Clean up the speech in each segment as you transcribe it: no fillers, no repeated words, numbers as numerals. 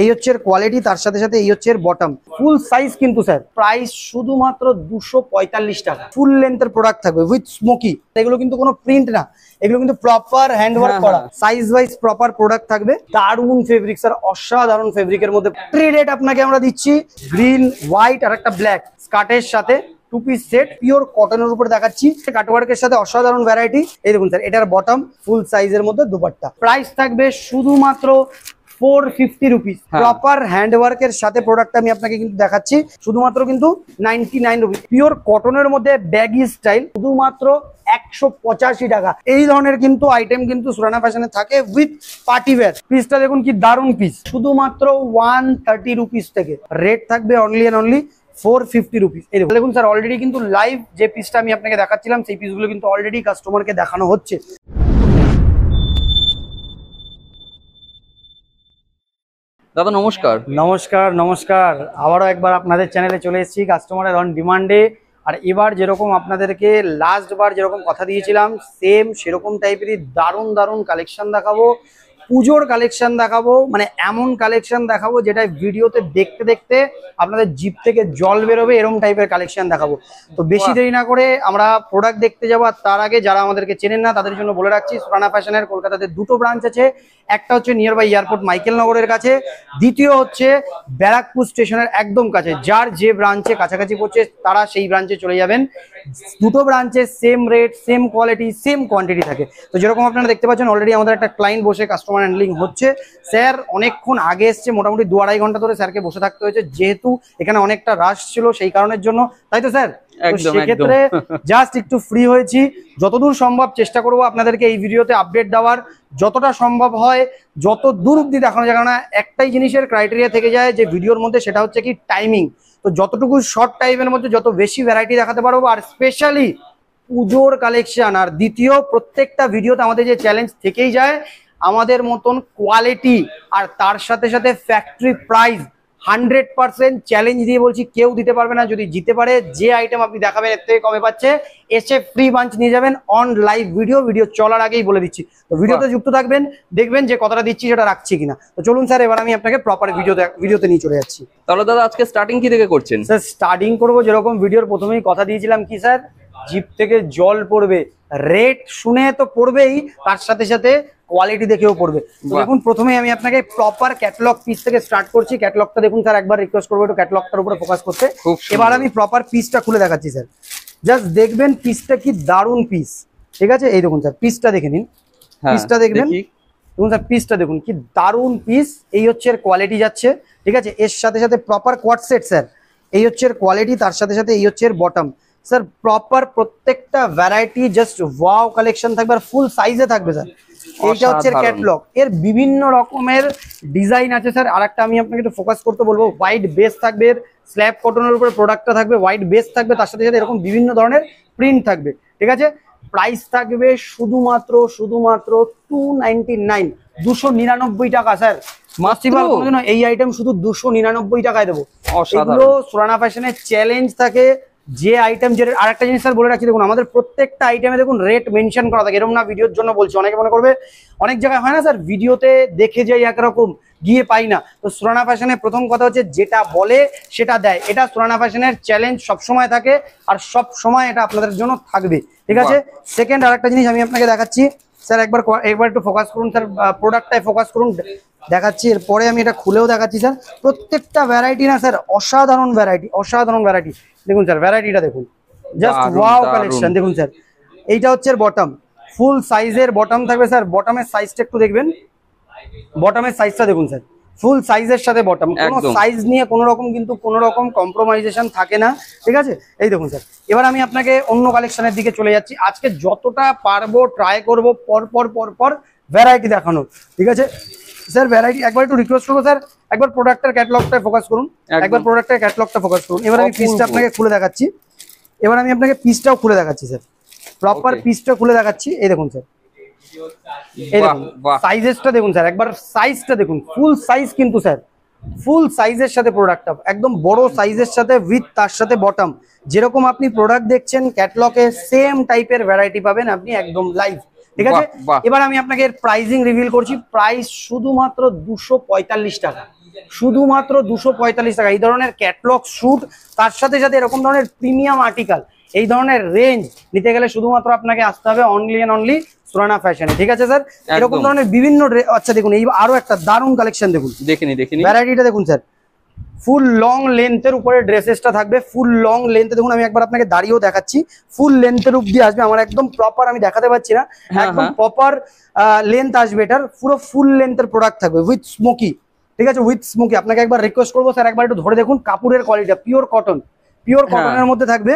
এই হচ্ছে এর কোয়ালিটি, তার সাথে সাথে এই হচ্ছে এর বটম। ফুল সাইজ কিন্তু স্যার, প্রাইস শুধুমাত্র 245 টাকা। ফুল লেন্থের প্রোডাক্ট থাকবে উইথ স্মোকি। এগুলো কিন্তু কোনো প্রিন্ট না, এগুলো কিন্তু প্রপার হ্যান্ডওয়ার্ক করা, সাইজ ওয়াইজ প্রপার প্রোডাক্ট থাকবে। দারুন ফেব্রিক স্যার, অসাধারণ ফেব্রিকের মধ্যে। ট্রি রেট আপনাকে আমরা দিচ্ছি গ্রিন, হোয়াইট আর একটা ব্ল্যাক স্কার্টের সাথে 2 পিস সেট, পিওর কটনের উপরে দেখাচ্ছি। কাটওয়ার্কের সাথে অসাধারণ ভ্যারাইটি। এই দেখুন স্যার, এটার বটম ফুল সাইজের মধ্যে দুপাট্টা। প্রাইস থাকবে শুধুমাত্র 450 রুপিস। প্রপার হ্যান্ডওয়ার্কের সাথে প্রোডাক্ট আমি আপনাকে কিন্তু দেখাচ্ছি, শুধুমাত্র কিন্তু 99 রুপিস। পিওর কটনের মধ্যে ব্যাগি স্টাইল, শুধুমাত্র 185 টাকা। এই ধরনের কিন্তু আইটেম কিন্তু সুরানা ফ্যাশনে থাকে উইথ পার্টি ওয়্যার। পিসটা দেখুন কি দারুন পিস, শুধুমাত্র 130 রুপিস থেকে। রেট থাকবে অনলি এন্ড অনলি 450 রুপিস। এই দেখুন স্যার, অলরেডি কিন্তু লাইভ যে পিসটা আমি আপনাকে দেখাচ্ছিলাম সেই পিসগুলো কিন্তু অলরেডি কাস্টমারকে দেখানো হচ্ছে। দাদা নমস্কার। নমস্কার নমস্কার, আবারও একবার আপনাদের চ্যানেলে চলে এসেছি কাস্টমারের অন ডিমান্ডে। আর এবার যেরকম আপনাদেরকে লাস্ট বার যেরকম কথা দিয়েছিলাম, সেম সেরকম টাইপেরই দারুণ দারুণ কালেকশন দেখাবো। পুজোর কালেকশন দেখাবো, মানে এমন কালেকশন দেখাবো যেটা ভিডিওতে দেখতে দেখতে আপনাদের জিভ থেকে জল বেরোবে, এরকম টাইপের কালেকশন দেখাবো। তো বেশি দেরি না করে আমরা প্রোডাক্ট দেখতে যাবো। আর তার আগে যারা আমাদেরকে চেনেন না তাদের জন্য বলে রাখছি, সুরানা ফ্যাশনের কলকাতাতে 2টো ব্রাঞ্চ আছে। একটা হচ্ছে নিয়ার বাই এয়ারপোর্ট মাইকেল নগরের কাছে, দ্বিতীয় হচ্ছে ব্যারাকপুর স্টেশনের একদম কাছে। যার যে ব্রাঞ্চে কাছাকাছি পড়ছে তারা সেই ব্রাঞ্চে চলে যাবেন। 2টো ব্রাঞ্চে same rate, same quality, same quantity থাকে। তো যেরকম আপনারা দেখতে পাচ্ছেন, অলরেডি আমাদের একটা ক্লায়েন্ট বসে কাস্টমার হ্যান্ডলিং হচ্ছে। স্যার অনেকক্ষণ আগে এসছে, মোটামুটি 2-2.5 ঘন্টা ধরে স্যারকে বসে থাকতে হয়েছে, যেহেতু এখানে অনেকটা রাশ ছিল সেই কারণের জন্য, তাই তো স্যার? সেক্ষেত্রে জাস্ট একটু ফ্রি হয়েছি। যতদূর সম্ভব চেষ্টা করবো আপনাদেরকে এই ভিডিওতে আপডেট দেওয়ার, যতটা সম্ভব হয় যত দূর অব্দি দেখানো যায়। কারণ একটাই জিনিসের ক্রাইটেরিয়া থেকে যায় যে ভিডিওর মধ্যে, সেটা হচ্ছে কি টাইমিং। তো যতটুকু শর্ট টাইমের মধ্যে যত বেশি ভ্যারাইটি দেখাতে পারবো, আর স্পেশালি পুজোর কালেকশন। আর দ্বিতীয়, প্রত্যেকটা ভিডিওতে আমাদের যে চ্যালেঞ্জ থেকেই যায়, আমাদের মতন কোয়ালিটি আর তার সাথে সাথে ফ্যাক্টরি প্রাইস 100% চ্যালেঞ্জ দিয়ে বলছি, কেউ দিতে পারবে না। যদি জিতে পারে, যে আইটেম আপনি দেখাবেন এর থেকে কমে পাচ্ছে, এসে ফ্রি বাঞ্চ নিয়ে যাবেন অন লাইভ ভিডিও চলার আগেই বলে দিচ্ছি। তো ভিডিওতে যুক্ত থাকবেন, দেখবেন যে কথাটা দিচ্ছি সেটা রাখছি কিনা। তো চলুন স্যার, এবার আমি আপনাকে প্রপার ভিডিওতে নিয়ে চলে যাচ্ছি। তাহলে দাদা আজকে স্টার্টিং কি থেকে করছেন? স্যার স্টার্টিং করবো যেরকম ভিডিওর প্রথমেই কথা দিয়েছিলাম, কি স্যার, জিপ থেকে জল পড়বে। রেট শুনে তো পড়বেই, তার সাথে সাথে কোয়ালিটি দেখেও পড়বে। দেখুন, প্রথমে আমি আপনাকে প্রপার ক্যাটালগ পিস থেকে স্টার্ট করছি। ক্যাটালগটা দেখুন স্যার, একবার রিকোয়েস্ট করবো একটু ক্যাটালগটার উপরে ফোকাস করতে। এবার আমি প্রপার পিসটা খুলে দেখাচ্ছি স্যার, জাস্ট দেখবেন পিসটা কি দারুণ পিস। ঠিক আছে, এই দেখুন স্যার, পিসটা দেখে নিন, পিসটা দেখবেন। দেখুন স্যার, পিসটা দেখুন কি দারুণ পিস। এই হচ্ছে এর কোয়ালিটি যাচ্ছে, ঠিক আছে। এর সাথে সাথে প্রপার কোয়াড সেট স্যার, এই হচ্ছে এর কোয়ালিটি, তার সাথে সাথে এই হচ্ছে এর বটম। স্যার প্রপার প্রত্যেকটা ভ্যারাইটি জাস্ট ওয়াও কালেকশন থাকবে, আর ফুল সাইজে থাকবে স্যার। এইটা হচ্ছে ক্যাটালগ, এর বিভিন্ন রকমের ডিজাইন আছে স্যার। আরেকটা আমি আপনাকে একটু ফোকাস করতে বলবো, হোয়াইট বেস থাকবে, স্ল্যাব কটনের উপরে প্রোডাক্টটা থাকবে, হোয়াইট বেস থাকবে, তার সাথে সাথে এরকম বিভিন্ন ধরনের প্রিন্ট থাকবে, ঠিক আছে। প্রাইস থাকবে শুধুমাত্র 299, 299 টাকা স্যার। মাস্টিভাল কোনোদিনও এই আইটেম শুধু 299 টাকায় দেবো। এগুলো সুরানা ফ্যাশনের চ্যালেঞ্জ থাকে, যে আইটেম যে। আর একটা জিনিস স্যার বলে রাখছি, দেখুন আমাদের প্রত্যেকটা আইটেমে দেখুন রেট মেনশন করা থাকে। এরকম না ভিডিওর জন্য বলছি, অনেকে মনে করবে, অনেক জায়গায় হয় না স্যার, ভিডিওতে দেখে যাই একরকম, গিয়ে পাই না। তো সুরানা ফ্যাশনের প্রথম কথা হচ্ছে, যেটা বলে সেটা দেয়। এটা সুরানা ফ্যাশনের চ্যালেঞ্জ সবসময় থাকে, আর সব সময় এটা আপনাদের জন্য থাকবে, ঠিক আছে। সেকেন্ড আরেকটা জিনিস আমি আপনাকে দেখাচ্ছি স্যার, একবার একটু ফোকাস করুন স্যার, প্রোডাক্টটায় ফোকাস করুন, দেখাচ্ছি। এরপরে আমি এটা খুলেও দেখাচ্ছি স্যার। প্রত্যেকটা ভ্যারাইটি না স্যার, অসাধারণ ভ্যারাইটি, অসাধারণ ভ্যারাইটি। দেখুন স্যার, ভ্যারাইটিটা দেখুন, জাস্ট ওয়াও কালেকশন। দেখুন স্যার, এইটা হচ্ছে বটম, ফুল সাইজের বটম থাকবে স্যার। বটমের সাইজটা একটু দেখবেন, বটমের সাইজটা দেখুন স্যার, ফুল সাইজের সাথে বটম। কোনো সাইজ নিয়ে কোনো রকম কম্প্রোমাইজেশন থাকে না, ঠিক আছে। এই দেখুন স্যার, এবার আমি আপনাকে অন্য কালেকশনের দিকে চলে যাচ্ছি। আজকে যতটা পারবো ট্রাই করবো পর ভ্যারাইটি দেখানো, ঠিক আছে স্যার। ভ্যারাইটি একবার একটু রিকোয়েস্ট করবো স্যার, একবার প্রোডাক্টের ক্যাটালগটা ফোকাস করুন, একবার প্রোডাক্টের ক্যাটালগটা ফোকাস করুন। এবার আমি পিসটা আপনাকে খুলে দেখাচ্ছি, এবার আমি আপনাকে পিসটাও খুলে দেখাচ্ছি স্যার, প্রপার পিসটা খুলে দেখাচ্ছি। এই দেখুন স্যার, এই দেখুন সাইজেসটা দেখুন স্যার, একবার সাইজটা দেখুন, ফুল সাইজ কিন্তু স্যার, ফুল সাইজের সাথে প্রোডাক্টটা, একদম বড় সাইজের সাথে উইথ তার সাথে বটম। যেরকম আপনি প্রোডাক্ট দেখছেন ক্যাটালগে, সেম টাইপের ভ্যারাইটি পাবেন আপনি একদম লাইভ, ঠিক আছে। এবার আমি আপনাকে এর প্রাইসিং রিভিল করছি। প্রাইস শুধুমাত্র 245 টাকা। শুধুমাত্র 245 টাকা। এই ধরনের ক্যাটলগ শুট, তার সাথে সাথে এরকম ধরনের প্রিমিয়াম আর্টিকেল, এই ধরনের রেঞ্জ নিতে গেলে শুধুমাত্র আপনাকে আসতে হবে অনলি এন্ড অনলি সুরানা ফ্যাশনে। ঠিক আছে স্যার, এরকম ধরনের বিভিন্ন আচ্ছা দেখুন এই আরো একটা দারুণ কালেকশন দেখুন, দেখিনি ভ্যারাইটিটা দেখুন স্যার। ফুল লং লেন্থের উপরে ড্রেসেসটা থাকবে, ফুল লং লেন্থে দেখুন, আমি একবার আপনাকে দাঁড়িয়েও দেখাচ্ছি, ফুল লেন্থের অব্দি আসবে। আমার একদম প্রপার আমি দেখাতে পারছি না, একদম প্রপার লেন্থ আসবে এটার, পুরো ফুল লেন্থের প্রোডাক্ট থাকবে উইথ স্মোকি। ঠিক আছে, উইথ স্মোকি। আপনাকে একবার রিকোয়েস্ট করবো স্যার, একবার একটু ধরে দেখুন কাপড়ের কোয়ালিটি, পিওর কটনের মধ্যে থাকবে।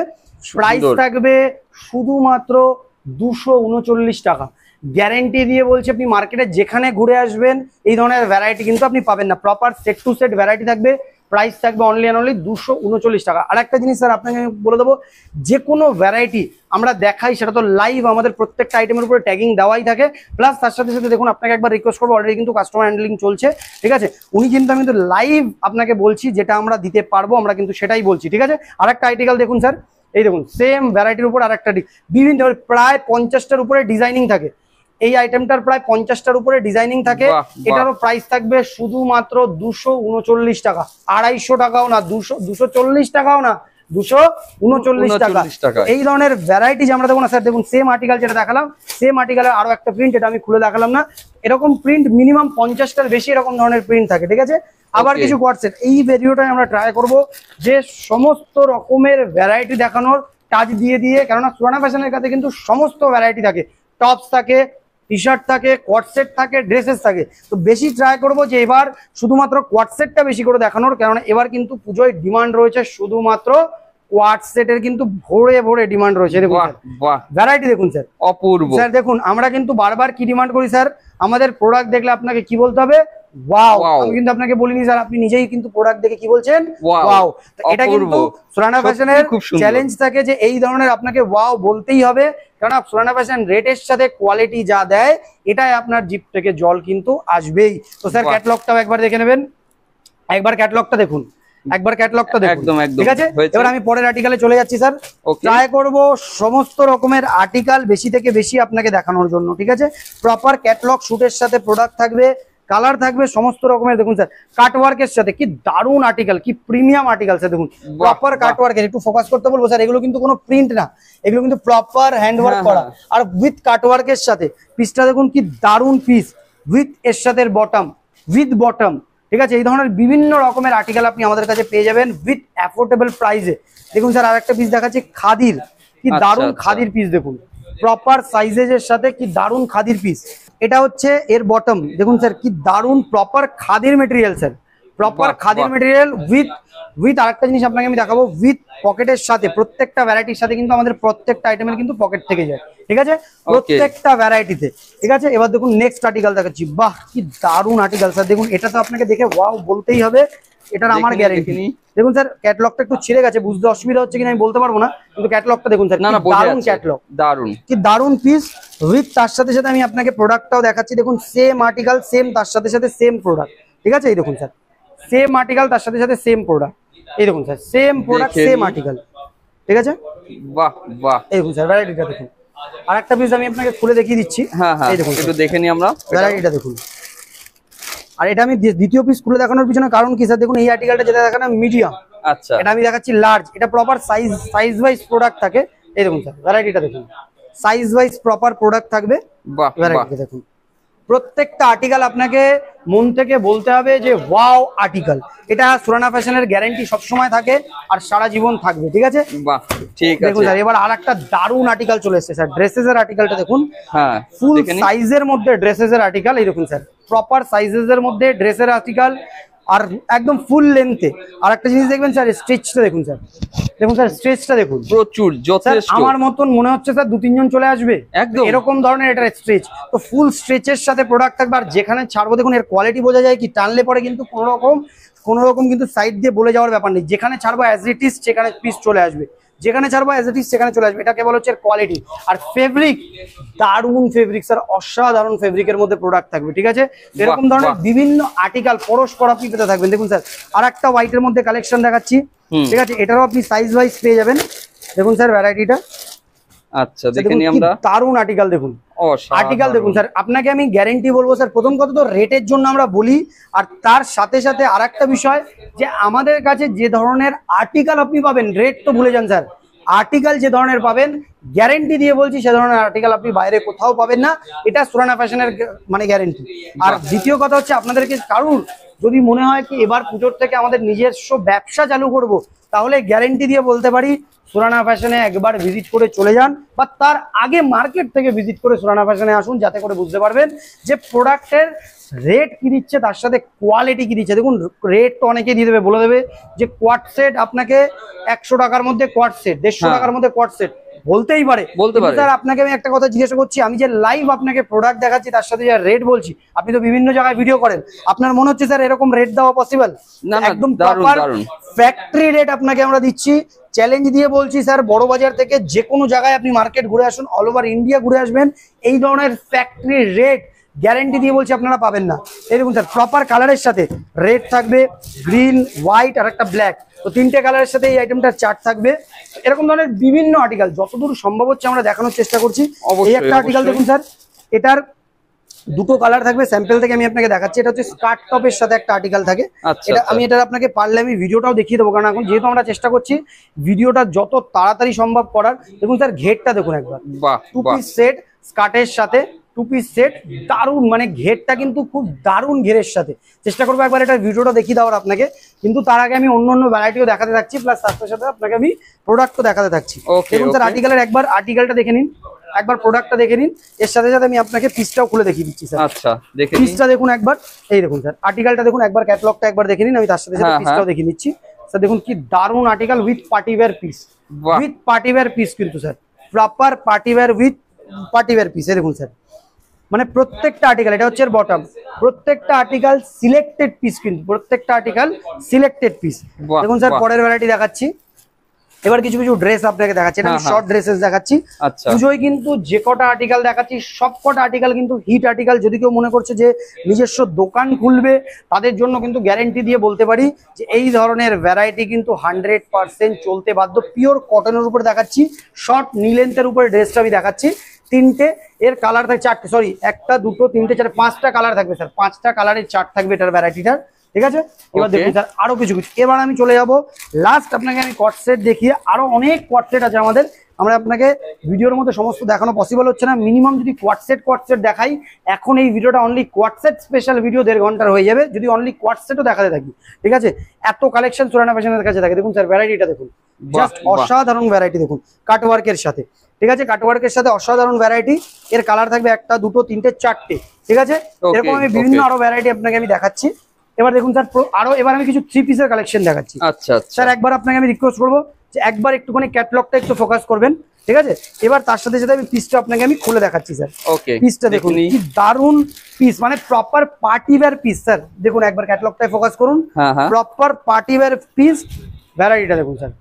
প্রাইস থাকবে শুধুমাত্র 239 টাকা। গ্যারেন্টি দিয়ে বলছি, আপনি মার্কেটে যেখানে ঘুরে আসবেন এই ধরনের ভ্যারাইটি কিন্তু আপনি পাবেন না। Proper set to set variety থাকবে, প্রাইস থাকবে অনলি অ্যান্ড অনলি 239 টাকা। আর একটা জিনিস স্যার আপনাকে আমি বলে দেবো, যে কোনো ভ্যারাইটি আমরা দেখাই সেটা তো লাইভ আমাদের প্রত্যেকটা আইটেমের উপরে ট্যাগিং দেওয়াই থাকে। প্লাস তার সাথে সাথে দেখুন, আপনাকে একবার রিকোয়েস্ট করবো, অলরেডি কিন্তু কাস্টমার হ্যান্ডলিং চলছে। ঠিক আছে, আমি কিন্তু লাইভ আপনাকে বলছি, যেটা আমরা দিতে পারবো আমরা কিন্তু সেটাই বলছি। ঠিক আছে, আর একটা আর্টিকেল দেখুন স্যার, এই দেখুন সেম ভ্যারাইটির উপর আর একটা বিভিন্ন প্রায় 50টার উপরে ডিজাইনিং থাকে। এই আইটেমটার প্রায় 50টার উপরে ডিজাইনিং থাকে। এটারও প্রাইস থাকবে শুধুমাত্র 239 টাকা। 250 টাকাও না, 240 টাকাও না, 239 টাকা। এই ধরনের ভ্যারাইটি যে আমরা দেখুন না স্যার, দেখুন সেম আর্টিকেল যেটা দেখালাম, সেম আর্টিকেলের আরো একটা প্রিন্ট, এটা আমি খুলে দেখালাম না। এরকম প্রিন্ট মিনিমাম 50টার বেশি এরকম ধরনের প্রিন্ট থাকে। ঠিক আছে, আবার কিছু কোয়ার্টসেট, এই ভিডিওটাই আমরা ট্রাই করব যে সমস্ত রকমের ভ্যারাইটি দেখানোর, টাচ দিয়ে দিয়ে, কেননা সুরানা ফ্যাশনের কাছে কিন্তু সমস্ত ভ্যারাইটি থাকে, টপস থাকে, টি শার্ট থাকে, কোয়ার্টসেট থাকে, ড্রেসেস থাকে। তো বেশি ট্রাই করবো যে এবার শুধুমাত্র কোয়ার্টসেটটা বেশি করে দেখানোর, কেননা এবার কিন্তু পুজোয় ডিমান্ড রয়েছে শুধুমাত্র কোয়ার্টসেটের, কিন্তু ভরে ভরে ডিমান্ড রয়েছে। দেখুন ভ্যারাইটি দেখুন স্যার, অপূর্ব স্যার। দেখুন আমরা কিন্তু বারবার কি ডিমান্ড করি স্যার, আমাদের প্রোডাক্ট দেখলে আপনাকে কি বলতে হবে, ওয়াও। আমি কিন্তু আপনাকে বলিনি স্যার, আপনি নিজেই কিন্তু প্রোডাক্ট দেখে কি বলছেন, ওয়াও। এটা কিন্তু সুরানা ফ্যাশনের চ্যালেঞ্জ থাকে যে এই ধরনের আপনাকে ওয়াও বলতেই হবে, কারণ সুরানা ফ্যাশন রেটের সাথে কোয়ালিটি যা দেয়, এটাই আপনার জিপ থেকে জল কিন্তু আসবেই। তো স্যার ক্যাটালগটাও একবার দেখে নেবেন, একবার ক্যাটালগটা দেখুন, একবার ক্যাটালগটা দেখুন। ঠিক আছে, এবার আমি পরের আর্টিকেলে চলে যাচ্ছি স্যার। ট্রাই করব সমস্ত রকমের আর্টিকেল বেশি থেকে বেশি আপনাকে দেখানোর জন্য। ঠিক আছে, প্রপার ক্যাটালগ শুটের সাথে প্রোডাক্ট থাকবে, কালার থাকবে সমস্ত রকমের। দেখুন স্যার কাটওয়ার্কের সাথে কি দারুণ আর্টিকেল, কি প্রিমিয়াম আর্টিকেল স্যার। দেখুন প্রপার কাটওয়ার্কের, একটু ফোকাস করতে বলবো স্যার, এগুলো কিন্তু কোনো প্রিন্ট না, এগুলো কিন্তু প্রপার হ্যান্ডওয়ার্ক করা, আর উইথ কাটওয়ার্কের সাথে। পিসটা দেখুন কি দারুণ পিস, উইথ এর সাথে বটম, উইথ বটম। ঠিক আছে, এই ধরনের বিভিন্ন রকমের আর্টিকেল আপনি আমাদের কাছে পেয়ে যাবেন উইথ অ্যাফোর্ডেবল প্রাইসে। দেখুন স্যার আরেকটা পিস দেখাচ্ছি, খাদির, কি দারুণ খাদির পিস। দেখুন প্রপার সাইজের সাথে কি দারুণ খাদির পিস। এটা হচ্ছে এর বটম, দেখুন স্যার কি দারুণ প্রপার খাদির মেটেরিয়াল স্যার, প্রপার খাদির মেটেরিয়াল উইথ আরেকটা জিনিস আপনাকে আমি দেখাবো, উইথ পকেটের সাথে। প্রত্যেকটা ভ্যারাইটির সাথে কিন্তু আমাদের প্রত্যেকটা আইটেমের কিন্তু পকেট থেকে যায়। ঠিক আছে, প্রত্যেকটা ভ্যারাইটিতে। ঠিক আছে, এবার দেখুন নেক্সট আর্টিকেল দেখাচ্ছি, বাহ কি দারুণ আর্টিকেল স্যার। দেখুন এটা তো আপনাকে দেখে ওয়াও বলতেই হবে, এটার আমার গ্যারেন্টি। দেখুন স্যার ক্যাটালগটা একটু ছিঁড়ে গেছে, বুঝতে অসুবিধা হচ্ছে কিনা আমি বলতে পারবো না, কিন্তু ক্যাটালগটা দেখুন স্যার, দারুণ ক্যাটালগ, দারুণ কি দারুণ পিস। উইথ তার সাথে সাথে আমি আপনাকে প্রোডাক্টটাও দেখাচ্ছি। দেখুন সেম আর্টিকেল, সেম তার সাথে সাথে সেম প্রোডাক্ট। ঠিক আছে, এই দেখুন স্যার সেম আর্টিকেল তার সাথে সাথে সেম প্রোডাক্ট। এই দেখুন sir same product same article. ঠিক আছে, বাহ বাহ, এই দেখুন স্যার ভ্যারাইটিটা দেখুন। আর একটা পিস আমি আপনাকে খুলে দেখিয়ে দিচ্ছি, এই দেখুন একটু দেখে নিই আমরা ভ্যারাইটিটা দেখুন। আর এটা আমি দ্বিতীয় পিস খুলে দেখানোর পিছনে কারণ কি স্যার, দেখুন এই আর্টিকেলটা যেটা দেখানো মিডিয়াম, আচ্ছা এটা আমি দেখাচ্ছি লার্জ। এটা প্রপার সাইজ ওয়াইজ প্রোডাক্ট থাকে। এই দেখুন স্যার ভ্যারাইটিটা দেখুন, সাইজ ওয়াইজ প্রপার প্রোডাক্ট থাকবে। ভ্যারাইটিটা দেখুন, প্রত্যেকটা আর্টিকেল আপনাকে মন থেকে বলতে হবে যে ওয়াও আর্টিকেল। এটা সুরানা ফ্যাশনের গ্যারান্টি সবসময় থাকে আর সারা জীবন থাকবে। ঠিক আছে, ঠিক আছে। দেখুন স্যার এবার আর একটা দারুণ আর্টিকেল চলে এসেছে স্যার, ড্রেসেস এর আর্টিকেলটা দেখুন, হ্যাঁ ফুল সাইজের মধ্যে ড্রেসেস এর আর্টিকেল। এই দেখুন স্যার প্রপার সাইজেস এর মধ্যে ড্রেসের আর্টিকেল, আর একদম ফুল লেন্থে। আর একটা জিনিস দেখবেন স্যার, স্ট্রেচটা দেখুন স্যার, দেখুন স্যার স্ট্রেচটা দেখুন, প্রচুর যথেষ্ট। আমার মতন মনে হচ্ছে স্যার 2-3 জন চলে আসবে একদম এরকম ধরনের এটা স্ট্রেচ। তো ফুল স্ট্রেচের সাথে প্রোডাক্ট থাকবে। আর যেখানে ছাড়বো দেখুন এর কোয়ালিটি বোঝা যায়, কি টানলে পরে কিন্তু কোনো রকম কিন্তু সাইড দিয়ে বলে যাওয়ার ব্যাপার নেই। যেখানে ছাড়বো অ্যাজ ইট ইজ সেখানে পিস চলে আসবে, যেখানে ছাড়বো অ্যাজ ইট ইজ সেখানে চলে আসবে। এটা কেবল হচ্ছে কোয়ালিটি। আর ফেব্রিক দারুণ ফেব্রিক স্যার, অসাধারণ ফেব্রিকের মধ্যে প্রোডাক্ট থাকবে। ঠিক আছে, এরকম ধরনের বিভিন্ন আর্টিকেল পরস্পর আপনি পেতে থাকবেন। দেখুন স্যার আর একটা হোয়াইটের মধ্যে কালেকশন দেখাচ্ছি। ঠিক আছে, এটারও আপনি সাইজ ওয়াইজ পেয়ে যাবেন। দেখুন স্যার ভ্যারাইটিটা, আচ্ছা দেখে নি আমরা। দারুন আর্টিকেল দেখুন, আর্টিকেল দেখুন স্যার। আপনাকে আমি গ্যারেন্টি বলবো স্যার, প্রথম কথা তো রেটের জন্য আমরা বলি, আর তার সাথে সাথে আরেকটা বিষয় যে আমাদের কাছে যে ধরনের আর্টিকেল আপনি পাবেন, রেট তো ভুলে যান স্যার, আর্টিকেল যে ধরনের পাবেন গ্যারেন্টি দিয়ে বলছি সে ধরনের আর্টিকেল আপনি বাইরে কোথাও পাবেন না, এটা সুরানা ফ্যাশনের মানে গ্যারেন্টি। আর দ্বিতীয় কথা হচ্ছে আপনাদেরকে কারুর যদি মনে হয় কি এবার পুজোর থেকে আমাদের নিজস্ব ব্যবসা চালু করব, তাহলে গ্যারেন্টি দিয়ে বলতে পারি সুরানা ফ্যাশনে একবার ভিজিট করে চলে যান, বা তার আগে মার্কেট থেকে ভিজিট করে সুরানা ফ্যাশনে আসুন, যাতে করে বুঝতে পারবেন যে প্রোডাক্টের রেট কি দিচ্ছে তার সাথে কোয়ালিটি কি দিচ্ছে। দেখুন রেট তো অনেকে দিয়ে দেবে, বলে দেবে যে কোয়ার্ট সেট আপনাকে 100 টাকার মধ্যে কোয়ার্ট সেট, 150 টাকার মধ্যে কোয়ার্ট সেট, বলতেই পারে স্যার। আপনাকে আমি একটা কথা জিজ্ঞাসা করছি, আমি যে লাইভ আপনাকে প্রোডাক্ট দেখাচ্ছি তার সাথে যে রেট বলছি, আপনি তো বিভিন্ন জায়গায় ভিডিও করেন, আপনার মনে হচ্ছে স্যার এরকম রেট দেওয়া পসিবল? না, একদম প্রপার ফ্যাক্টরি রেট আপনাকে আমরা দিচ্ছি, চ্যালেঞ্জ দিয়ে বলছি স্যার। বড় বাজার থেকে যে কোনো জায়গায় আপনি মার্কেট ঘুরে আসুন, অল ওভার ইন্ডিয়া ঘুরে আসবেন, এই ধরনের ফ্যাক্টরি রেট গ্যারেন্টি দিয়ে বলছি আপনারা পাবেন না। এই দেখুন স্যার, প্রপার কালারের সাথে রেড থাকবে, গ্রিন, হোয়াইট আর একটা ব্ল্যাক, তো তিনটে কালারের সাথে এই আইটেমটার চার্ট থাকবে। এরকম ধরনের বিভিন্ন আর্টিকেল যতদূর সম্ভব হচ্ছে আমরা দেখানোর চেষ্টা করছি। এই একটা আর্টিকেল দেখুন স্যার, এটার দুটো কালার থাকবে, স্যাম্পল থেকে আমি আপনাকে দেখাচ্ছি। এটা হচ্ছে স্কার্ট টপের সাথে একটা আর্টিকেল থাকে। এটা আমি এটা আপনাকে পারলে আমি ভিডিওটাও দেখিয়ে দেবো, কারণ এখন যেহেতু আমরা চেষ্টা করছি ভিডিওটা যত তাড়াতাড়ি সম্ভব করার। দেখুন স্যার ঘেরটা দেখুন একবার, 2 পিস সেট স্কার্টের সাথে, 2 পিস সেট, দারুন মানে ঘেরটা কিন্তু খুব দারুন ঘেরের সাথে। চেষ্টা করবো একবার এটা ভিডিওটা দেখিয়ে দেওয়ার আপনাকে, কিন্তু তার আগে আমি অন্য ভ্যারাইটিও দেখাতে থাকছি, প্লাস তার সাথে আপনাকে আমি প্রোডাক্টও দেখাতে থাকছি। দেখুন স্যার আর্টিকেলের একবার আর্টিকেলটা দেখে নিন, একবার প্রোডাক্টটা দেখে নিন, এর সাথে সাথে আমি আপনাকে পিসটাও খুলে দেখিয়ে দিচ্ছি স্যার। আচ্ছা দেখে পিসটা দেখুন একবার, এই দেখুন স্যার আর্টিকেলটা দেখুন একবার, ক্যাটালগটা একবার দেখে নিন, আমি তার সাথে সাথে পিসটাও দেখিয়ে দিচ্ছি স্যার। দেখুন কি দারুন article with partywear piece, with partywear piece কিন্তু sir, proper partywear with partywear piece. এই দেখুন স্যার, মানে প্রত্যেকটা আর্টিকেল, এটা হচ্ছে বটম, প্রত্যেকটা আর্টিকেল সিলেক্টেড পিস, কিন্তু প্রত্যেকটা আর্টিকেল সিলেক্টেড পিস। দেখুন স্যার পরের ভ্যারাইটি দেখাচ্ছি, এবার কিছু কিছু ড্রেস আপনাকে দেখাচ্ছি, এটা আমি শর্ট ড্রেসেস দেখাচ্ছি। পুজোয় কিন্তু যে কটা আর্টিকেল দেখাচ্ছি সব কটা আর্টিকেল কিন্তু হিট আর্টিকেল। যদি কেউ মনে করছে যে নিজস্ব দোকান খুলবে, তাদের জন্য কিন্তু গ্যারেন্টি দিয়ে বলতে পারি যে এই ধরনের ভ্যারাইটি কিন্তু 100% চলতে বাধ্য। পিওর কটনের উপরে দেখাচ্ছি, শর্ট নি লেন্থের উপরে ড্রেসটা আমি দেখাচ্ছি। তিনটে এর কালার থাকে, চারটে, সরি একটা দুটো তিনটে চারটে 5টা কালার থাকবে স্যার, 5টা কালারের চার্ট থাকবে এটার ভ্যারাইটিটার, ঠিক আছে? এবার দেখুন স্যার আরো কিছু কিছু, এবার আমি চলে যাব লাস্ট আপনাকে আমি কোয়ার্ট সেট দেখিয়ে, আরো অনেক কোয়ার্ট সেট আছে আমাদের, আমরা আপনাকে ভিডিওর মধ্যে সমস্ত দেখানো পসিবল হচ্ছে না। মিনিমাম যদি কোয়ার্ট সেট দেখাই, এখন এই ভিডিওটা only quart set special video 1.5 ঘন্টার হয়ে যাবে যদি অনলি কোয়ার্ট সেটও দেখাতে থাকি, ঠিক আছে? এত কালেকশন সুরানা ফ্যাশনের কাছে থাকে। দেখুন স্যার ভ্যারাইটিটা দেখুন, জাস্ট অসাধারণ ভ্যারাইটি দেখুন, কাটওয়ার্কের সাথে, ঠিক আছে? কাটওয়ার্কের সাথে অসাধারণ ভ্যারাইটি। এর কালার থাকবে একটা দুটো তিনটে চারটে, ঠিক আছে? এরকম আমি বিভিন্ন আরো ভ্যারাইটি আপনাকে আমি দেখাচ্ছি। এবার দেখুন স্যার আরো, এবার আমি কিছু 3 পিসের কালেকশন দেখাচ্ছি। আচ্ছা স্যার একবার আপনাকে আমি রিকোয়েস্ট করবো যে একবার একটুখানি ক্যাটালগটা একটু ফোকাস করবেন, ঠিক আছে? এবার তার সাথে সাথে আমি পিসটা আপনাকে আমি খুলে দেখাচ্ছি স্যার। পিসটা দেখুন কি দারুন পিস, মানে প্রপার পার্টিওয়্যার পিস স্যার। দেখুন একবার ক্যাটালগটায় ফোকাস করুন, প্রপার পার্টিওয়্যার পিস। ভ্যারাইটিটা দেখুন স্যার,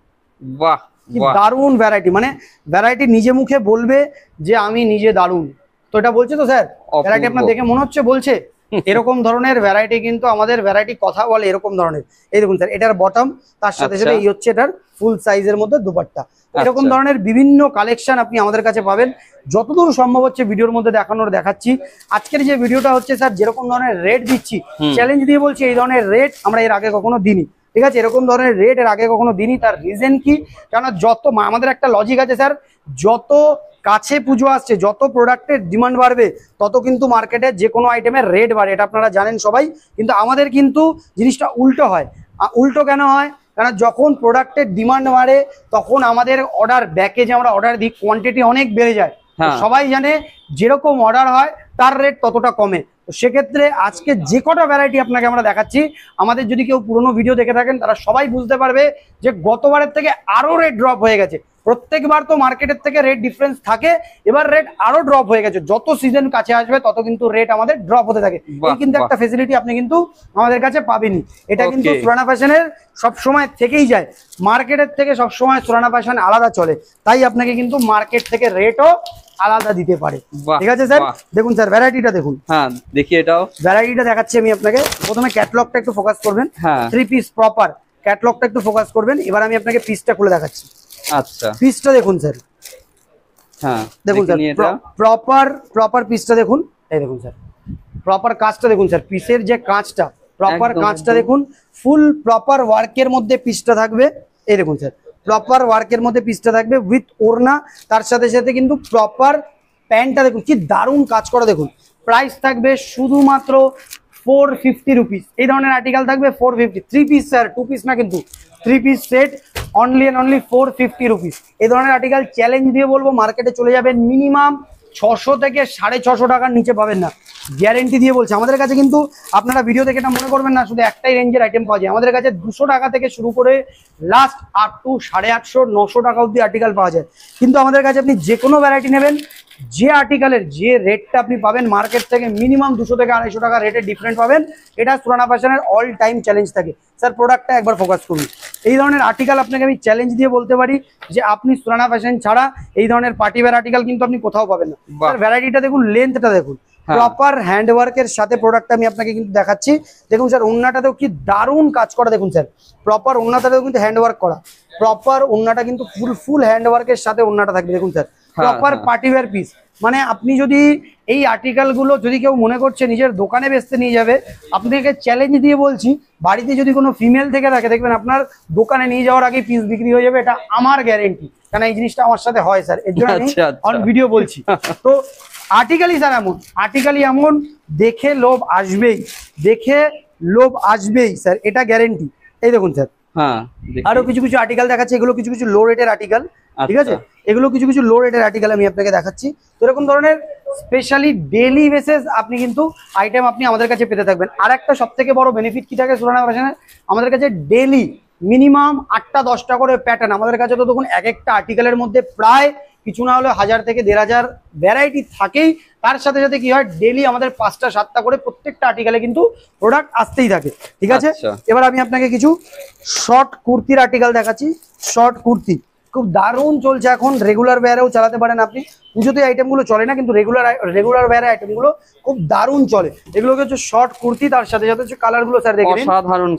বাহ কি দারুন ভ্যারাইটি, মানে ভ্যারাইটি নিজে মুখে বলবে যে আমি নিজে দারুন, তো এটা বলছে তো স্যার, ভ্যারাইটি আপনার দেখে মনে হচ্ছে বলছে এরকম ধরনের ভ্যারাইটি, কিন্তু আমাদের ভ্যারাইটি কথা বলে এরকম ধরনের। এই দেখুন স্যার এটার বটম, তার সাথে সাথে এই হচ্ছে এটার ফুল সাইজের মধ্যে দুপাট্টা। এরকম ধরনের বিভিন্ন কালেকশন আপনি আমাদের কাছে পাবেন, যতদূর সম্ভব হচ্ছে ভিডিওর মধ্যে দেখাচ্ছি। আজকের যে ভিডিওটা হচ্ছে স্যার, যেরকম ধরনের রেট দিচ্ছি, চ্যালেঞ্জ দিয়ে বলছি এই ধরনের রেট আমরা এর আগে কখনো দিইনি, ঠিক আছে? এরকম ধরনের রেট এর আগে কখনো দিইনি। তার রিজন কি? কারণ যত আমাদের একটা লজিক আছে স্যার, যত কাছে পুজো আসছে, যত প্রোডাক্টের ডিমান্ড বাড়বে, তত কিন্তু মার্কেটে যে কোনো আইটেমের রেট বাড়ে, এটা আপনারা জানেন সবাই। কিন্তু আমাদের কিন্তু জিনিসটা উল্টো হয়। উল্টো কেন হয়? কারণ যখন প্রোডাক্টের ডিমান্ড বাড়ে, তখন আমাদের অর্ডার ব্যাকে যে আমরা অর্ডার দিই, কোয়ান্টিটি অনেক বেড়ে যায়। সবাই জানে যেরকম অর্ডার হয় তার রেট ততটা কমে। তো সেক্ষেত্রে আজকে যে কটা ভ্যারাইটি আপনাকে আমরা দেখাচ্ছি, আমাদের যদি কেউ পুরোনো ভিডিও দেখে থাকেন, তারা সবাই বুঝতে পারবে যে গতবারের থেকে আরো রেট ড্রপ হয়ে গেছে। প্রত্যেকবার তো মার্কেটের থেকে রেট ডিফারেন্স থাকে, এবার রেট আরো ড্রপ হয়ে গেছে। যত সিজন কাছে আসবে তত কিন্তু রেট আমাদের ড্রপ হতে থাকে। এই কিন্তু একটা ফেসিলিটি আপনি কিন্তু আমাদের কাছে পাবেনই। এটা কিন্তু সুরানা ফ্যাশনের সবসময় থেকেই যায়, মার্কেটের থেকে সবসময় সুরানা ফ্যাশন আলাদা চলে, তাই আপনাকে কিন্তু মার্কেট থেকে রেটও আলাদা দিতে পারে, ঠিক আছে স্যার? দেখুন স্যার ভ্যারাইটিটা দেখুন, দেখি এটাও ভ্যারাইটিটা দেখাচ্ছি আমি আপনাকে। প্রথমে ক্যাটালগটা একটু ফোকাস করবেন, 3 পিস প্রপার ক্যাটালগটা একটু ফোকাস করবেন। এবার আমি আপনাকে পিসটা খুলে দেখাচ্ছি। আচ্ছা পিসটা দেখুন স্যার, হ্যাঁ দেখুন স্যার, প্রপার পিসটা দেখুন, এই দেখুন স্যার প্রপার কাজটা দেখুন স্যার, পিসের যে কাজটা প্রপার কাজটা দেখুন, ফুল প্রপার ওয়ার্কের মধ্যে পিসটা থাকবে। এই দেখুন স্যার প্রপার ওয়ার্কের মধ্যে পিসটা থাকবে উইথ ওড়না, তার সাথে সাথে কিন্তু প্রপার প্যান্টটা দেখুন কি দারুণ কাজ করা। দেখুন প্রাইস থাকবে শুধুমাত্র 450 রুপিস। এই ধরনের আর্টিকেল থাকবে 450, 3 পিস স্যার, 2 পিস না কিন্তু 3 piece set, only and only 450 rupees. এই ধরনের আর্টিকেল চ্যালেঞ্জ দিয়ে বলবো মার্কেটে চলে যাবেন মিনিমাম 600 থেকে 650 টাকার নিচে পাবেন না, গ্যারেন্টি দিয়ে বলছে। আমাদের কাছে কিন্তু আপনারা ভিডিও দেখে এটা মনে করবেন না শুধু একটাই রেঞ্জের আইটেম পাওয়া যায়, আমাদের কাছে 200 টাকা থেকে শুরু করে লাস্ট আপ টু 850 900 টাকা অবধি আর্টিকেল পাওয়া যায়। কিন্তু আমাদের কাছে আপনি যে কোনো ভ্যারাইটি নেবেন, যে আর্টিকেলের যে রেটটা আপনি পাবেন মার্কেট থেকে মিনিমাম 200 থেকে 250 টাকা রেটে ডিফারেন্ট পাবেন। এটা সুরানা ফ্যাশনের অল টাইম চ্যালেঞ্জ থাকে। স্যার প্রোডাক্টটা একবার ফোকাস করুন। এই ধরনের আর্টিকেল আপনাকে আমি চ্যালেঞ্জ দিয়ে বলতে পারি যে আপনি সুরানা ফ্যাশন ছাড়া এই ধরনের পার্টিওয়্যার আর্টিকেল কিন্তু আপনি কোথাও পাবেন না। স্যার ভ্যারাইটিটা দেখুন, লেন্থটা দেখুন, প্রপার হ্যান্ডওয়ার্কের সাথে প্রোডাক্টটা আমি আপনাকে কিন্তু দেখাচ্ছি। দেখুন স্যার ওন্নাটাতেও কি দারুণ কাজ করা, দেখুন স্যার প্রপার ওন্নাটাতেও কিন্তু হ্যান্ডওয়ার্ক করা, প্রপার ওন্নাটা কিন্তু ফুল হ্যান্ডওয়ার্কের সাথে ওন্নাটা থাকবে। দেখুন স্যার প্রপার পার্টিওয়্যার পিস, মানে আপনি যদি এই আর্টিকেলগুলো যদি কেউ মনে করছে নিজের দোকানে বেচতে নিয়ে যাবে, আপনাকে চ্যালেঞ্জ দিয়ে বলছি বাড়িতে যদি কোনো ফিমেল থেকে থাকে দেখবেন আপনার দোকানে নিয়ে যাওয়ার আগে পিস বিক্রি হয়ে যাবে, এটা আমার গ্যারেন্টি, কারণ এই জিনিসটা আমার সাথে হয় স্যার, এর জন্য আমি অন ভিডিও বলছি। তো আর্টিকেলই স্যার এমন, আর্টিকেলই এমন, দেখে লোভ আসবেই, দেখে লোভ আসবেই স্যার, এটা গ্যারেন্টি। এই দেখুন স্যার আরো কিছু কিছু আর্টিকেল দেখাচ্ছি, এগুলো কিছু কিছু লো রেটের আর্টিকেল, ঠিক আছে, এগুলো কিছু কিছু লো রেটের আর্টিকেল আমি আপনাকে দেখাচ্ছি। তো এরকম ধরনের স্পেশালি ডেইলি বেসিস আপনি কিন্তু আইটেম আপনি আমাদের কাছে পেতে থাকবেন। আর একটা সব থেকে বড় বেনিফিট কি থাকে সুরানা ফ্যাশনের, আমাদের কাছে ডেইলি মিনিমাম 8টা 10টা করে প্যাটার্ন, আমাদের কাছে তো দেখুন এক একটা আর্টিকেলের মধ্যে প্রায় কিছু না হলে 1000 থেকে 1500 ভ্যারাইটি থাকেই। তার সাথে সাথে কি হয়, ডেইলি আমাদের 5টা 7টা করে প্রত্যেকটা আর্টিকেলে কিন্তু প্রোডাক্ট আসতেই থাকে, ঠিক আছে। এবার আমি আপনাকে কিছু শর্ট কুর্তির আর্টিকেল দেখাচ্ছি। শর্ট কুর্তি খুব দারুণ চলছে এখন, রেগুলার ওয়্যারেও চালাতে পারেন আপনি। পুজোতে আইটেমগুলো চলে না, কিন্তু রেগুলার ওয়্যারে আইটেমগুলো খুব দারুণ চলে। এগুলোকে হচ্ছে শর্ট কুর্তি, তার সাথে সাথে হচ্ছে কালারগুলো স্যার দেখে নিন,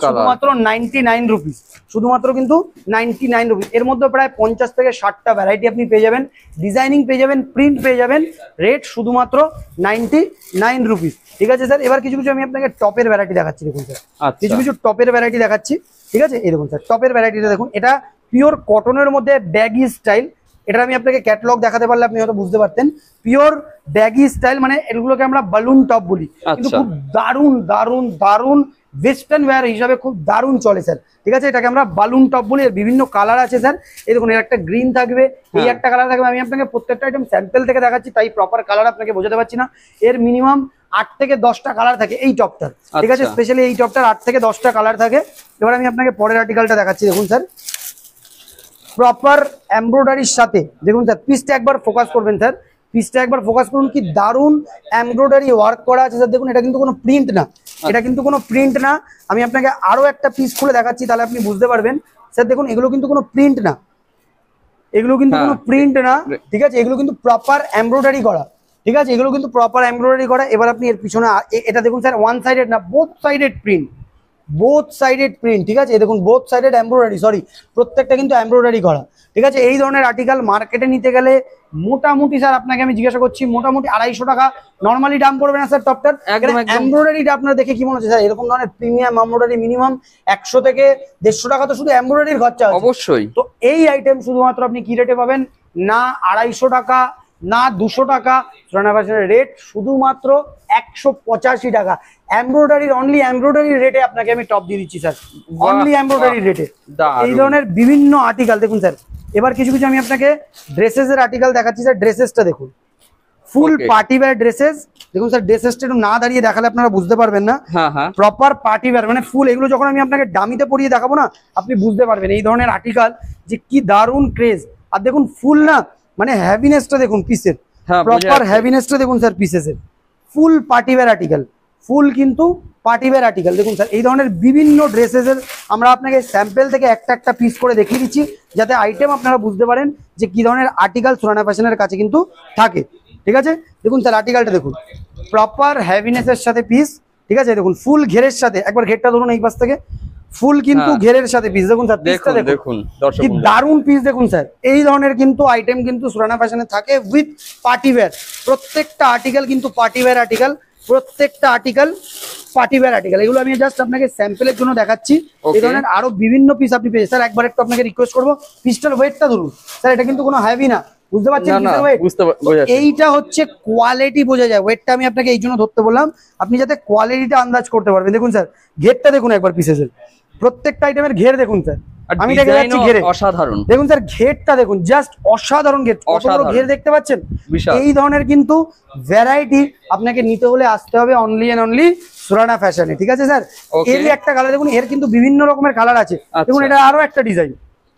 শুধুমাত্র 99 রুপিস, শুধুমাত্র কিন্তু 99 রুপিস। এর মধ্যে প্রায় 50 থেকে 60টা ভ্যারাইটি আপনি পেয়ে যাবেন, ডিজাইনিং পেয়ে যাবেন, প্রিন্ট পেয়ে যাবেন, রেট শুধুমাত্র 99 রুপিস, ঠিক আছে স্যার। এবার কিছু কিছু আমি আপনাকে টপের ভ্যারাইটি দেখাচ্ছি, দেখুন স্যার কিছু কিছু টপের ভ্যারাইটি দেখাচ্ছি, ঠিক আছে। এই দেখুন স্যার টপের ভ্যারাইটিটা দেখুন, এটা পিওর কটনের মধ্যে ব্যাগি স্টাইল। এটা আমি আপনাকে ক্যাটালগ দেখাতে পারলে আপনি হয়তো বুঝতে পারতেন। পিওর ব্যাগি স্টাইল, মানে এগুলোকে আমরা বালুন টপ বলি, কিন্তু খুব দারুণ দারুণ দারুণ ওয়েস্টার্ন ওয়্যার হিসাবে খুব দারুণ চলে স্যার, ঠিক আছে। এটাকে আমরা বালুন টপ বলি, এর বিভিন্ন কালার আছে স্যার। এই দেখুন এর একটা গ্রিন থাকবে, এই একটা কালার থাকবে। আমি আপনাকে প্রত্যেকটা আইটেম স্যাম্পল থেকে দেখাচ্ছি, তাই প্রপার কালার আপনাকে বোঝাতে পারছি না। এর মিনিমাম 8 থেকে 10টা কালার থাকে এই টপটার, ঠিক আছে। স্পেশালি এই টপটার 8 থেকে 10টা কালার থাকে। এবার আমি আপনাকে পরের আর্টিকেলটা দেখাচ্ছি, দেখুন স্যার প্রপার এমব্রয়ডারির সাথে, দেখুন স্যার পিসটা একবার ফোকাস করবেন স্যার, পিসটা একবার ফোকাস করুন, কি দারুণ এমব্রয়ডারি ওয়ার্ক করা আছে স্যার। দেখুন এটা কিন্তু কোনো প্রিন্ট না, এটা কিন্তু কোনো প্রিন্ট না। আমি আপনাকে আরো একটা পিস খুলে দেখাচ্ছি, তাহলে আপনি বুঝতে পারবেন স্যার। দেখুন এগুলো কিন্তু কোনো প্রিন্ট না, এগুলো কিন্তু কোনো প্রিন্ট না, ঠিক আছে। এগুলো কিন্তু প্রপার এমব্রয়ডারি করা, ঠিক আছে, এগুলো কিন্তু প্রপার এমব্রয়ডারি করা। এবার আপনি এর পিছনে এটা দেখুন স্যার, ওয়ান সাইডেড না, both sided print, both sided print, ঠিক আছে। দেখুন বোথ সাইডেড এমব্রয়ডারি, সরি প্রত্যেকটা কিন্তু এমব্রয়ডারি করা, ঠিক আছে। এই ধরনের আর্টিকেল মার্কেটে নিতে গেলে মোটামুটি স্যার আপনাকে আমি জিজ্ঞাসা করছি, মোটামুটি 250 টাকা নর্মালি দাম পড়বে না স্যার টপটার। এমব্রয়ডারিটা আপনার দেখে কি মনে হচ্ছে স্যার, এরকম ধরনের প্রিমিয়াম এমব্রয়ডারি মিনিমাম 100 থেকে 150 টাকা তো শুধু এমব্রয়ডারির খরচা আছে অবশ্যই। তো এই আইটেম শুধুমাত্র আপনি কি রেটে পাবেন, না 250 টাকা না 200 টাকা, সুরানা ফ্যাশনের রেট শুধুমাত্র 185 টাকা। এমব্রয়ডারির অনলি এমব্রয়ডারি রেটে আপনাকে আমি টপ দিয়ে দিচ্ছি স্যার, অনলি এমব্রয়ডারি রেটে। এই ধরনের বিভিন্ন আর্টিকেল দেখুন স্যার। এবার কিছু কিছু আমি আপনাকে ড্রেসেসের আর্টিকেল দেখাচ্ছি স্যার। ড্রেসেসটা দেখুন, ফুল পার্টি ওয়্যার ড্রেসেস। দেখুন স্যার ড্রেসেসটা একটু না দাঁড়িয়ে দেখালে আপনারা বুঝতে পারবেন না, প্রপার পার্টি ওয়্যার মানে ফুল। এগুলো যখন আমি আপনাকে ডামিতে পরিয়ে দেখাবো না, আপনি বুঝতে পারবেন এই ধরনের আর্টিকেল যে কি দারুণ ক্রেজ। আর দেখুন ফুল না, মানে হ্যাভিনেসটা দেখুন পিসের, প্রপার হ্যাভিনেসটা দেখুন স্যার পিসেসের। ফুল পার্টি ওয়্যার আর্টিকেল, ফুল কিন্তু পার্টি ওয়্যার আর্টিকেল। দেখুন স্যার এই ধরনের বিভিন্ন ড্রেসেসের আমরা আপনাকে স্যাম্পল থেকে একটা একটা পিস করে দেখিয়ে দিচ্ছি, যাতে আইটেম আপনারা বুঝতে পারেন যে কি ধরনের আর্টিকেল সুরানা ফ্যাশনের কাছে কিন্তু থাকে, ঠিক আছে। দেখুন স্যার আর্টিকেলটা দেখুন, প্রপার হ্যাভিনেসের সাথে পিস, ঠিক আছে। দেখুন ফুল ঘেরের সাথে, একবার ঘেরটা ধরুন এই পাশ থেকে, ফুল কিন্তু ঘেরের সাথে পিস দেখুন স্যার, পিসটা দেখুন দর্শক কি দারুন পিস দেখুন স্যার। এই ধরনের কিন্তু আইটেম কিন্তু সুরানা ফ্যাশনে থাকে উইথ পার্টিওয়্যার। প্রত্যেকটা আর্টিকেল কিন্তু পার্টিওয়্যার আর্টিকেল, প্রত্যেকটা আর্টিকেল পার্টিওয়্যার আর্টিকেল। এগুলো আমি জাস্ট আপনাকে স্যাম্পলের জন্য দেখাচ্ছি। এই ধরনের আরো বিভিন্ন পিস আপনি পেয়ে স্যার। একবার একটু আপনাকে রিকোয়েস্ট করবো পিসটার ওয়েটটা ধরুন স্যার, এটা কিন্তু কোনো হেভি না, বুঝতে পারছেন? এইটা হচ্ছে কোয়ালিটি বোঝা যায়, ওয়েটটা আমি আপনাকে এই জন্য ধরতে বললাম, আপনি যাতে কোয়ালিটিটা আন্দাজ করতে পারবেন। দেখুন স্যার ঘেরটা দেখুন একবার পিসের, প্রত্যেকটা আইটেমের ঘের দেখুন স্যার, আমি দেখে যাচ্ছি ঘেরে অসাধারণ। দেখুন স্যার ঘেরটা দেখুন, জাস্ট অসাধারণ ঘের, কত বড় ঘের দেখতে পাচ্ছেন। এই ধরনের কিন্তু ভ্যারাইটি আপনাকে নিতে হলে আসতে হবে অনলি এন্ড অনলি সুরানা ফ্যাশনে, ঠিক আছে স্যার? এরই একটা কালার দেখুন, এর কিন্তু বিভিন্ন রকমের কালার আছে। দেখুন এটা আরো একটা ডিজাইন,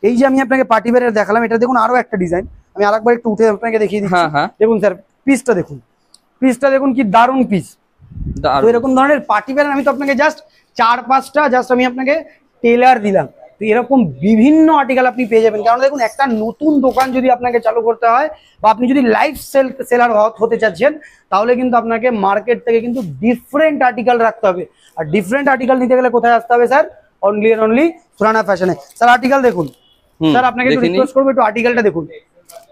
এই যে আমি আপনাকে পার্টি ওয়্যারের দেখালাম, এটা দেখুন আরো একটা ডিজাইন। আমি আরেকবার একটু উঠে আপনাকে দেখিয়ে দিচ্ছি। দেখুন স্যার পিসটা দেখুন, পিসটা দেখুন কি দারুন পিস। তো এরকম ধরনের পার্টি ওয়্যার আমি তো আপনাকে জাস্ট 4-5টা জাস্ট আমি আপনাকে টেলার দিলাম। তো এরকম বিভিন্ন আর্টিকেল আপনি পেয়ে যাবেন। কারণ দেখুন একটা নতুন দোকান যদি আপনাকে চালু করতে হয় বা আপনি যদি লাইফ সেলার হতে চাচ্ছেন, তাহলে কিন্তু আপনাকে মার্কেট থেকে কিন্তু ডিফারেন্ট আর্টিকেল রাখতে হবে। আর ডিফারেন্ট আর্টিকেল নিতে গেলে কোথায় আসতে হবে sir? Only and only Surana ফ্যাশনে। স্যার আর্টিকেল দেখুন স্যার, আপনাকে একটু রিকোয়েস্ট করবো একটু আর্টিকেলটা দেখুন,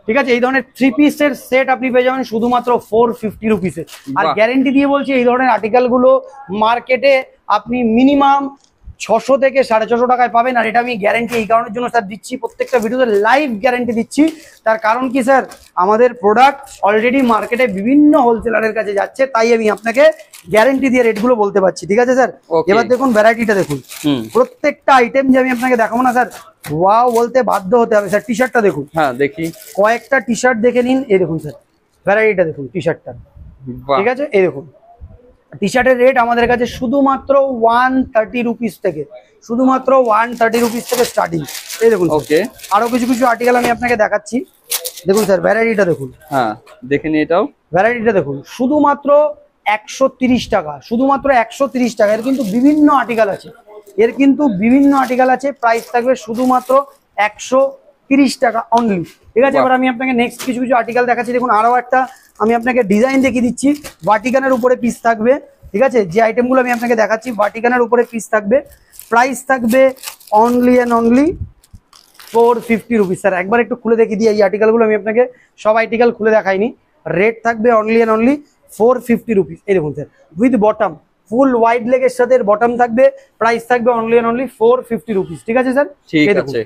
ঠিক আছে? এই ধরনের 3 পিসের সেট আপনি পেয়ে যাবেন শুধুমাত্র 450 রুপিসে। আর গ্যারেন্টি দিয়ে বলছি এই ধরনের আর্টিকেল গুলো মার্কেটে আপনি মিনিমাম 600 থেকে 650 টাকায় পাবেন। আর এটা আমি গ্যারেন্টি এই কারণের জন্য স্যার দিচ্ছি, প্রত্যেকটা ভিডিওতে লাইভ গ্যারেন্টি দিচ্ছি। তার কারণ কি স্যার, আমাদের প্রোডাক্ট অলরেডি মার্কেটে বিভিন্ন হোলসেলারের কাছে যাচ্ছে, তাই আমি আপনাকে গ্যারেন্টি দিয়ে রেটগুলো বলতে পারছি, ঠিক আছে স্যার? এবার দেখুন ভ্যারাইটিটা দেখুন, প্রত্যেকটা আইটেম যে আমি আপনাকে দেখাবো না স্যার, ওয়াও বলতে বাধ্য হতে হবে স্যার। টি শার্টটা দেখুন, হ্যাঁ দেখি কয়েকটা টি শার্ট দেখে নিন। এই দেখুন স্যার ভ্যারাইটিটা দেখুন টি শার্টটা, ঠিক আছে? এই দেখুন টি শার্টের রেট আমাদের কাছে শুধুমাত্র 130 রুপিস থেকে, শুধুমাত্র 130 রুপিস থেকে স্টার্টিং। এই দেখুন আরো কিছু কিছু আর্টিকেল আমি আপনাকে দেখাচ্ছি। দেখুন স্যার ভ্যারাইটিটা দেখুন, হ্যাঁ দেখে নি, এটাও ভ্যারাইটিটা দেখুন শুধুমাত্র 130 টাকা, শুধুমাত্র 130 টাকা। এর কিন্তু বিভিন্ন আর্টিকেল আছে, এর কিন্তু বিভিন্ন আর্টিকেল আছে, প্রাইস থাকবে শুধুমাত্র 130 টাকা অনলি, ঠিক আছে? এবার আমি আপনাকে নেক্সট কিছু কিছু আর্টিকেল দেখাচ্ছি। দেখুন আরো একটা আমি আপনাকে ডিজাইন দেখিয়ে দিচ্ছি, ভার্টিকানের উপরে পিস থাকবে, ঠিক আছে? যে আইটেমগুলো আমি আপনাকে দেখাচ্ছি ভার্টিকানের উপরে পিস থাকবে, প্রাইস থাকবে only and only 450 rupees. Sir একবার একটু খুলে দেখিয়ে দিই, এই আর্টিকেলগুলো আমি আপনাকে সব আর্টিকেল খুলে দেখাইনি। রেট থাকবে অনলি এন্ড অনলি 450 রুপিস। এই দেখুন sir with bottom, full wide লেগের সাথে বটম থাকবে, প্রাইস থাকবে অনলি এন্ড অনলি 450 রুপিস, ঠিক আছে স্যার? ঠিক আছে।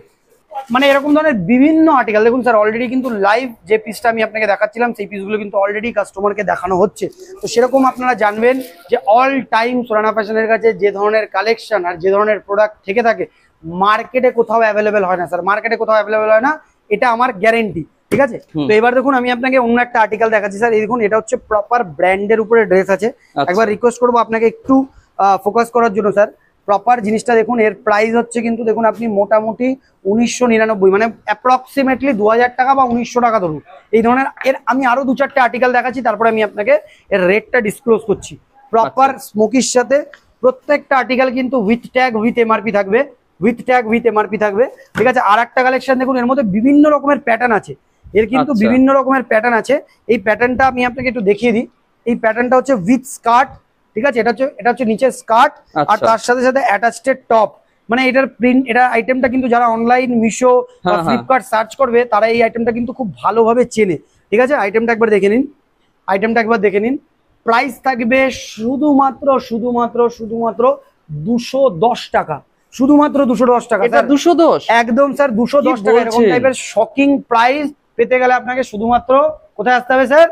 মানে এরকম ধরনের বিভিন্ন আর্টিকেল দেখুন স্যার, অলরেডি কিন্তু লাইভ যে পিসটা আমি আপনাকে দেখাচ্ছিলাম সেই পিসগুলো কিন্তু অলরেডি কাস্টমারকে দেখানো হচ্ছে। তো সেরকম আপনারা জানবেন যে অল টাইম সুরানা ফ্যাশনের কাছে যে ধরনের কালেকশন আর যে ধরনের প্রোডাক্ট থেকে থাকে মার্কেটে কোথাও অ্যাভেলেবেল হয় না স্যার, মার্কেটে কোথাও অ্যাভেলেবেল হয় না, এটা আমার গ্যারেন্টি, ঠিক আছে? তো এবার দেখুন আমি আপনাকে অন্য একটা আর্টিকেল দেখাচ্ছি স্যার। এই দেখুন এটা হচ্ছে প্রপার ব্র্যান্ডের উপরে ড্রেস আছে। একবার রিকোয়েস্ট করবো আপনাকে একটু ফোকাস করার জন্য স্যার, প্রপার জিনিসটা দেখুন। এর প্রাইস হচ্ছে কিন্তু দেখুন আপনি মোটামুটি 1999, মানে অ্যাপ্রক্সিমেটলি 2000 টাকা বা 1900 টাকা ধরুন। এই ধরনের এর আমি আরো 2-4টে আর্টিকেল দেখাচ্ছি, তারপরে আমি আপনাকে এর রেটটা ডিসক্লোজ করছি। প্রপার স্মোকির সাথে প্রত্যেকটা আর্টিকেল কিন্তু উইথ ট্যাগ উইথ এমআরপি থাকবে, উইথ ট্যাগ উইথ এমআরপি থাকবে, ঠিক আছে? আর একটা কালেকশন দেখুন, এর মধ্যে বিভিন্ন রকমের প্যাটার্ন আছে, এর কিন্তু বিভিন্ন রকমের প্যাটার্ন আছে। এই প্যাটার্নটা আমি আপনাকে একটু দেখিয়ে দিই। এই প্যাটার্নটা হচ্ছে উইথ স্কার্ট, ঠিক আছে? এটা হচ্ছে নিচের স্কার্ট আর তার সাথে সাথে অ্যাটাচড টপ। মানে এটার প্রিন্ট, এটা আইটেমটা কিন্তু যারা অনলাইন মিশো বা ফ্লিপকার্ট সার্চ করবে তারা এই আইটেমটা কিন্তু খুব ভালোভাবে চেনে, ঠিক আছে? আইটেমটা একবার দেখে নিন, আইটেমটা একবার দেখে নিন। প্রাইস থাকবে শুধুমাত্র শুধুমাত্র শুধুমাত্র 210 টাকা, শুধুমাত্র 210 টাকা। এটা 210 একদম স্যার 210 টাকা। এরকম টাইপের শকিং প্রাইস পেতে গেলে আপনাকে শুধুমাত্র কোথায় আসতে হবে sir?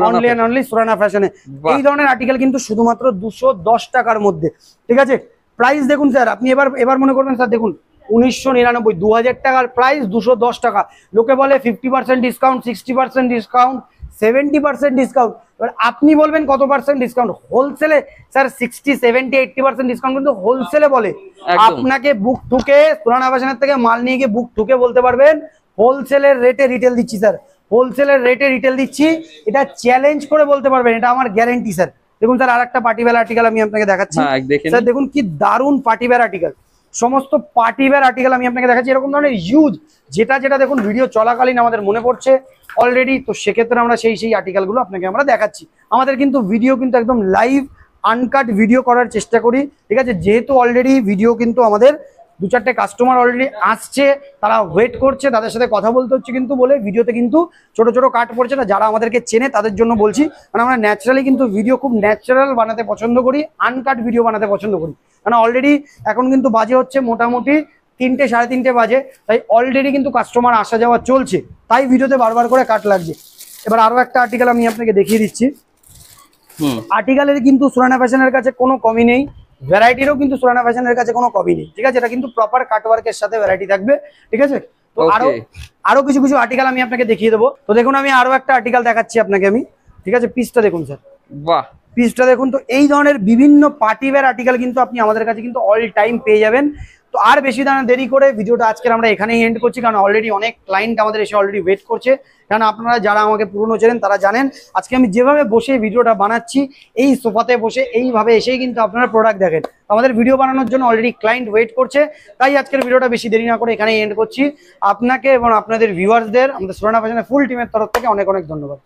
Only and only Surana ফ্যাশনে। এই ধরনের আর্টিকেল কিন্তু শুধুমাত্র 210 টাকার মধ্যে, ঠিক আছে? প্রাইস দেখুন স্যার, আপনি এবার মনে করবেন স্যার দেখুন 1999, 2000 টাকার প্রাইস 210 টাকা। লোকে বলে 50% ডিসকাউন্ট, 60% ডিসকাউন্ট, 70% ডিসকাউন্ট। এবার আপনি বলবেন কত পার্সেন্ট ডিসকাউন্ট? হোলসেলে স্যার 60, 70, 80% ডিসকাউন্ট কিন্তু হোলসেলে বলে। আপনাকে বুক ঠুকে সুরানা ফ্যাশনের থেকে মাল নিয়ে গিয়ে বুক ঠুকে বলতে পারবেন হোলসেলের রেটে রিটেল দিচ্ছি স্যার, হোলসেলের রেটে রিটেল দিচ্ছি, এটা চ্যালেঞ্জ করে বলতে পারবেন, এটা আমার গ্যারেন্টি স্যার। দেখুন স্যার আরেকটা পার্টিওয়্যার আর্টিকেল আমি আপনাকে দেখাচ্ছি স্যার। দেখুন কি দারুন পার্টিওয়্যার আর্টিকেল, সমস্ত পার্টিওয়্যার আর্টিকেল আমি আপনাকে দেখাচ্ছি এরকম ধরনের ইউজ, যেটা যেটা দেখুন ভিডিও চলাকালীন আমাদের মনে পড়ছে অলরেডি। তো সেক্ষেত্রে আমরা সেই আর্টিকেলগুলো আপনাকে আমরা দেখাচ্ছি। আমাদের কিন্তু ভিডিও কিন্তু একদম লাইভ আনকাট ভিডিও করার চেষ্টা করি, ঠিক আছে। যেহেতু অলরেডি ভিডিও কিন্তু আমাদের 2-4টে কাস্টমার অলরেডি আসছে, তারা ওয়েট করছে, তাদের সাথে কথা বলতে হচ্ছে কিন্তু বলে ভিডিওতে কিন্তু ছোট ছোট কাট পড়ছে না। যারা আমাদেরকে চেনে তাদের জন্য বলছি, কারণ আমরা ন্যাচারালি কিন্তু ভিডিও খুব ন্যাচারাল বানাতে পছন্দ করি, আনকাট ভিডিও বানাতে পছন্দ করি। কারণ অলরেডি এখন কিন্তু বাজে হচ্ছে মোটামুটি 3টে, 3:30 বাজে, তাই অলরেডি কিন্তু কাস্টমার আসা যাওয়া চলছে, তাই ভিডিওতে বারবার করে কাট লাগছে। এবার আরো একটা আর্টিকেল আমি আপনাকে দেখিয়ে দিচ্ছি। আর্টিকেলের কিন্তু সুরানা ফ্যাশনের কাছে কোনো কমি নেই, ভ্যারাইটিরও কিন্তু সুরানা ফ্যাশনের কাছে কোনো কমি নেই, ঠিক আছে। এটা কিন্তু প্রপার কাটওয়ার্কের সাথে ভ্যারাইটি থাকবে, ঠিক আছে। তো আরো কিছু কিছু আর্টিকেল আমি আপনাকে দেখিয়ে দেবো। তো দেখুন আমি আরো একটা আর্টিকেল দেখাচ্ছি আপনাকে আমি, ঠিক আছে। পিসটা দেখুন স্যার, বাহ, পিসটা দেখুন। তো এই ধরনের বিভিন্ন পার্টিওয়্যার আর্টিকেল কিন্তু আপনি আমাদের কাছে কিন্তু অল টাইম পেয়ে যাবেন। তো আর বেশি দেরি করে ভিডিওটা আজকের আমরা এখানেই এন্ড করছি, কারণ অলরেডি অনেক ক্লায়েন্ট আমাদের এসে অলরেডি ওয়েট করছে। কারণ আপনারা যারা আমাকে পুরনো চেনেন তারা জানেন আজকে আমি যেভাবে বসে ভিডিওটা বানাচ্ছি, এই সোফাতে বসে এইভাবে এসেই কিন্তু আপনারা প্রোডাক্ট দেখেন। আমাদের ভিডিও বানানোর জন্য অলরেডি ক্লায়েন্ট ওয়েট করছে, তাই আজকের ভিডিওটা বেশি দেরি না করে এখানেই এন্ড করছি। আপনাকে এবং আপনাদের ভিউয়ার্সদের আমাদের সুরানা ফ্যাশনের ফুল টিমের তরফ থেকে অনেক অনেক ধন্যবাদ।